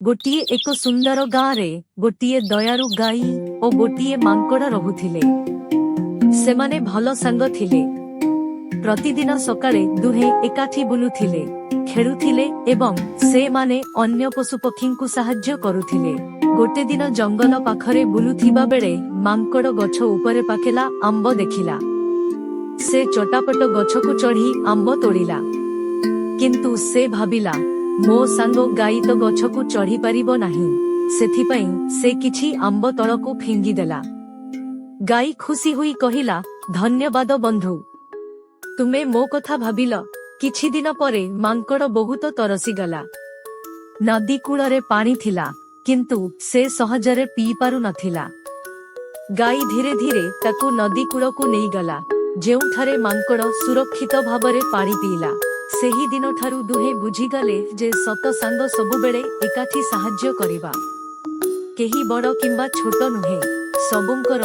ଗୋଟିଏ ଏକ ସୁନ୍ଦର ଗାଁରେ ଗୋଟିଏ ଦୟାଳୁ ଗାଈ ଓ ଗୋଟିଏ ମାଙ୍କଡ଼ ରହୁଥିଲେ। ସେମାନେ ଭଲ ସାଙ୍ଗ ଥିଲେ। ପ୍ରତିଦିନ ସକାଳେ ଦୁହେଁ ଏକାଠି ବୁଲୁଥିଲେ, ଖେଳୁଥିଲେ ଏବଂ ସେମାନେ ଅନ୍ୟ ପଶୁପକ୍ଷୀଙ୍କୁ ସାହାଯ୍ୟ କରୁଥିଲେ। ଗୋଟେ ଦିନ ଜଙ୍ଗଲ ପାଖରେ ବୁଲୁଥିବା ବେଳେ ମାଙ୍କଡ଼ ଗଛ ଉପରେ ପାକେଲା ଆମ୍ବ ଦେଖିଲା। ସେ ଚଟାପଟ ଗଛକୁ ଚଢ଼ି ଆମ୍ବ ତୋଳିଲା। କିନ୍ତୁ ସେ ଭାବିଲା, ମୋ ସାଙ୍ଗ ଗାଈ ତ ଗଛକୁ ଚଢ଼ି ପାରିବ ନାହିଁ, ସେଥିପାଇଁ ସେ କିଛି ଆମ୍ବ ତଳକୁ ଫିଙ୍ଗିଦେଲା। ଗାଈ ଖୁସି ହୋଇ କହିଲା, ଧନ୍ୟବାଦ ବନ୍ଧୁ, ତୁମେ ମୋ କଥା ଭାବିଲ। କିଛି ଦିନ ପରେ ମାଙ୍କଡ଼ ବହୁତ ତରସିଗଲା। ନଦୀ କୂଳରେ ପାଣି ଥିଲା, କିନ୍ତୁ ସେ ସହଜରେ ପିଇ ପାରୁନଥିଲା। ଗାଈ ଧୀରେ ଧୀରେ ତାକୁ ନଦୀ କୂଳକୁ ନେଇଗଲା, ଯେଉଁଠାରେ ମାଙ୍କଡ଼ ସୁରକ୍ଷିତ ଭାବରେ ପାଣି ପିଇଲା। ସେହି ଦିନଠାରୁ ଦୁହେଁ ବୁଝିଗଲେ ଯେ ସତ ସାଙ୍ଗ ସବୁବେଳେ ଏକାଠି ସାହାଯ୍ୟ କରିବା। କେହି ବଡ଼ କିମ୍ବା ଛୋଟ ନୁହେଁ, ସବୁଙ୍କର